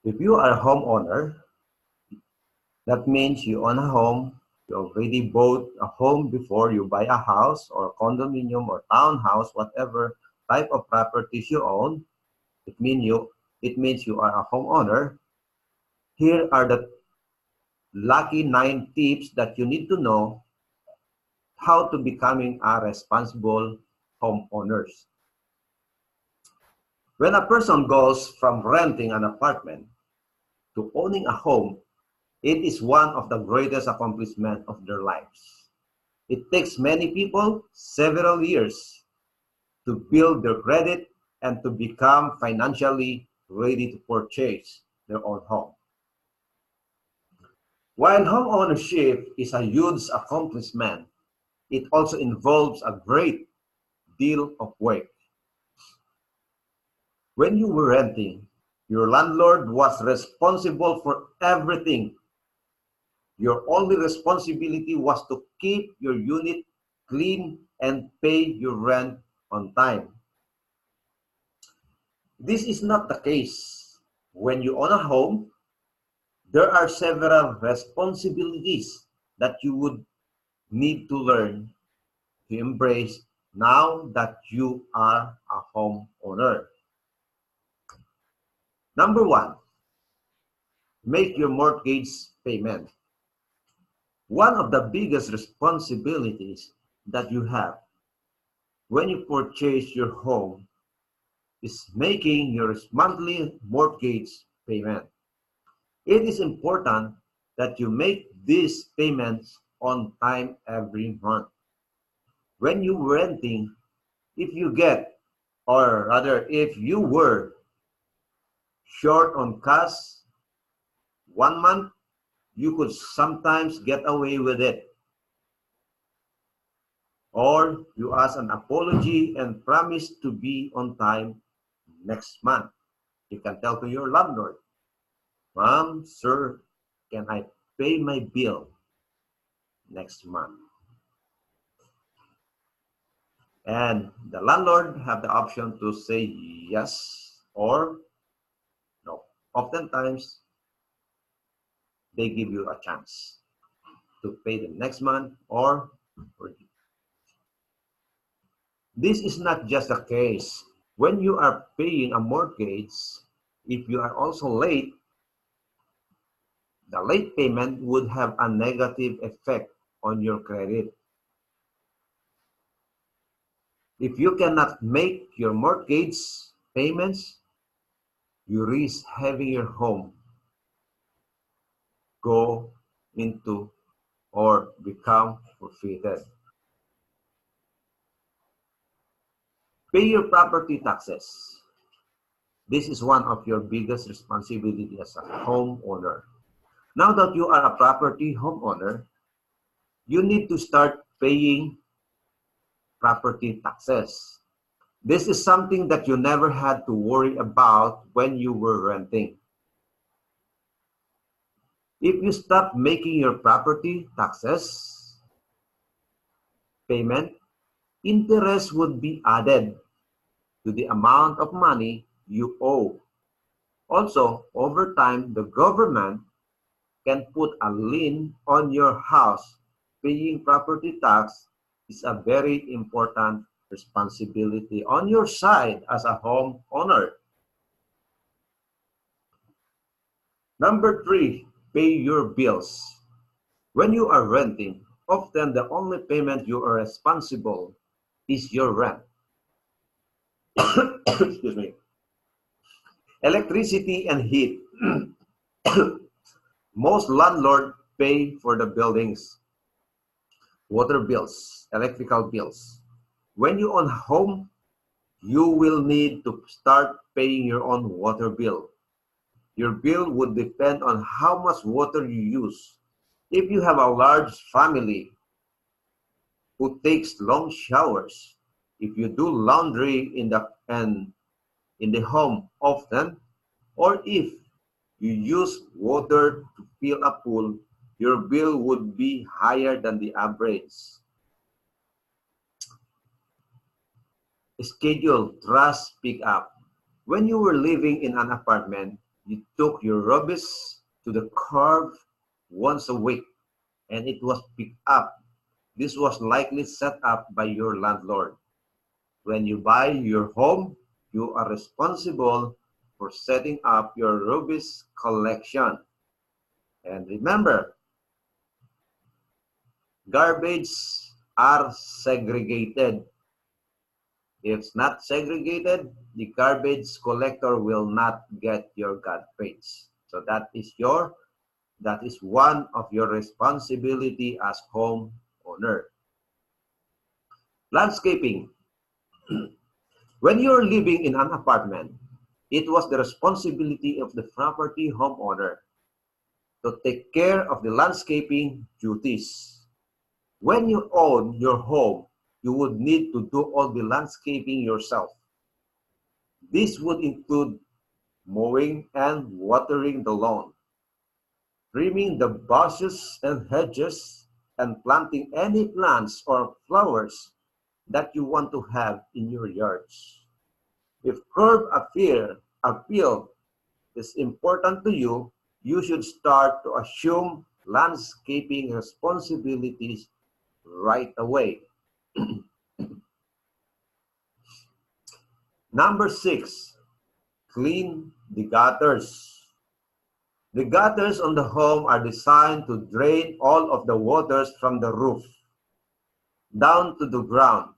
If you are a homeowner, that means you own a home, you already bought a home before you buy a house or condominium or townhouse, whatever type of properties you own. It means you are a homeowner. Here are the lucky 9 tips that you need to know how to becoming a responsible homeowners. When a person goes from renting an apartment to owning a home, it is one of the greatest accomplishments of their lives. It takes many people several years to build their credit and to become financially ready to purchase their own home. While home ownership is a huge accomplishment, it also involves a great deal of work. When you were renting, your landlord was responsible for everything. Your only responsibility was to keep your unit clean and pay your rent on time. This is not the case. When you own a home, there are several responsibilities that you would need to learn to embrace now that you are a homeowner. Number one, make your mortgage payment. One of the biggest responsibilities that you have when you purchase your home is making your monthly mortgage payment. It is important that you make these payments on time every month. When you renting, if you get, or rather if you were short on cash 1 month, you could sometimes get away with it. Or you ask an apology and promise to be on time next month. You can tell to your landlord, Ma'am, sir, can I pay my bill next month? And the landlord have the option to say yes or no. Oftentimes, they give you a chance to pay the next month or this is not just a case. When you are paying a mortgage, if you are also late, the late payment would have a negative effect on your credit. If you cannot make your mortgage payments, you risk having your home go into or become forfeited. Pay your property taxes. This is one of your biggest responsibilities as a homeowner. Now that you are a property homeowner, you need to start paying property taxes. This is something that you never had to worry about when you were renting. If you stop making your property taxes payment, interest would be added to the amount of money you owe. Also, over time, the government can put a lien on your house. Paying property tax is a very important responsibility on your side as a homeowner. Number 3, pay your bills. When you are renting, often the only payment you are responsible is your rent. Excuse me. Electricity and heat. Most landlords pay for the buildings, water bills, electrical bills. When you own a home, you will need to start paying your own water bill. Your bill would depend on how much water you use. If you have a large family who takes long showers, if you do laundry in the home often, or if you use water to fill a pool, your bill would be higher than the average. Schedule trash pickup. When you were living in an apartment, You took your rubbish to the curb once a week and it was picked up. This was likely set up by your landlord. When you buy your home, you are responsible for setting up your rubbish collection. And remember, garbage are segregated. If it's not segregated, the garbage collector will not get your garbage. So that is one of your responsibility as homeowner. Landscaping. When you're living in an apartment, it was the responsibility of the property homeowner to take care of the landscaping duties. When you own your home, you would need to do all the landscaping yourself. This would include mowing and watering the lawn, trimming the bushes and hedges, and planting any plants or flowers that you want to have in your yards. If curb appeal is important to you, you should start to assume landscaping responsibilities right away. Number 6, clean the gutters. The gutters on the home are designed to drain all of the waters from the roof down to the ground.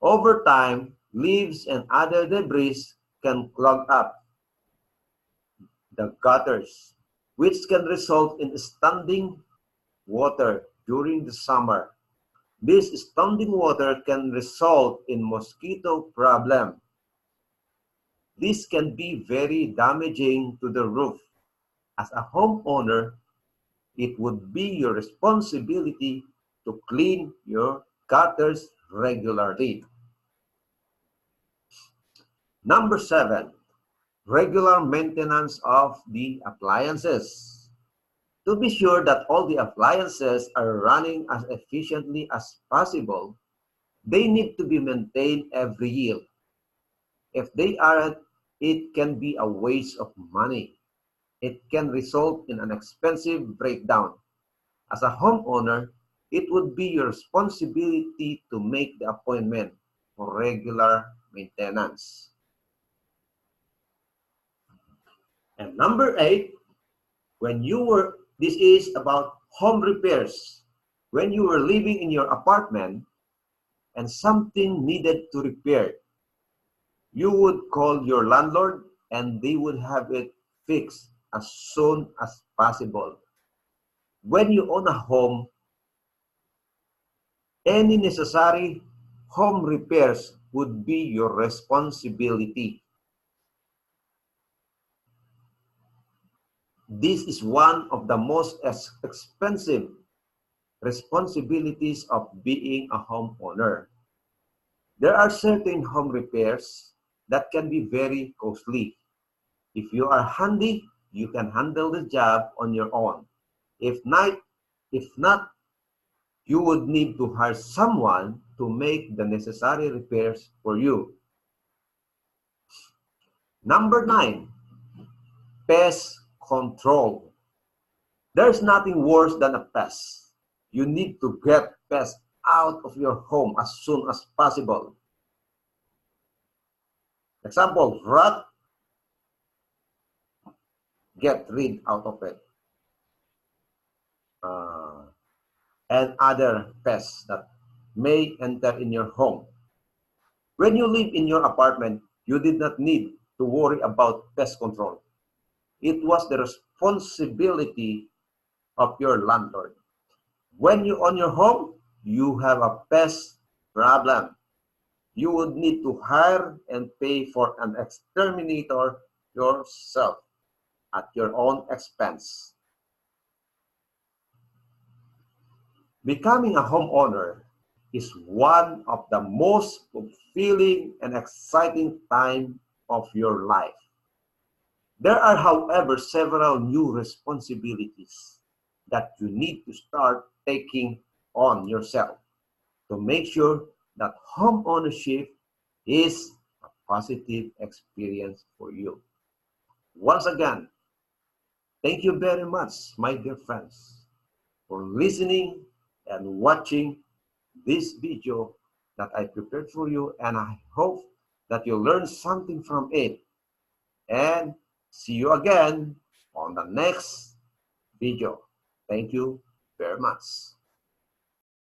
Over time, leaves and other debris can clog up the gutters, which can result in standing water during the summer. This standing water can result in mosquito problem. This can be very damaging to the roof. As a homeowner, it would be your responsibility to clean your gutters regularly. Number 7, regular maintenance of the appliances. To be sure that all the appliances are running as efficiently as possible, they need to be maintained every year. If they aren't, it can be a waste of money. It can result in an expensive breakdown. As a homeowner, it would be your responsibility to make the appointment for regular maintenance. And number 8, this is about home repairs. When you were living in your apartment and something needed to repair, you would call your landlord and they would have it fixed as soon as possible. When you own a home, any necessary home repairs would be your responsibility. This is one of the most expensive responsibilities of being a homeowner. There are certain home repairs that can be very costly. If you are handy, you can handle the job on your own. If not, you would need to hire someone to make the necessary repairs for you. Number 9, pest control. There's nothing worse than a pest. You need to get pests out of your home as soon as possible. Example, rat, get rid out of it. And other pests that may enter in your home. When you live in your apartment, you did not need to worry about pest control. It was the responsibility of your landlord. When you own your home, you have a pest problem. You would need to hire and pay for an exterminator yourself at your own expense. Becoming a homeowner is one of the most fulfilling and exciting times of your life. There are, however, several new responsibilities that you need to start taking on yourself to make sure that home ownership is a positive experience for you. Once again, thank you very much, my dear friends, for listening and watching this video that I prepared for you, and I hope that you learned something from it. And see you again on the next video. Thank you very much.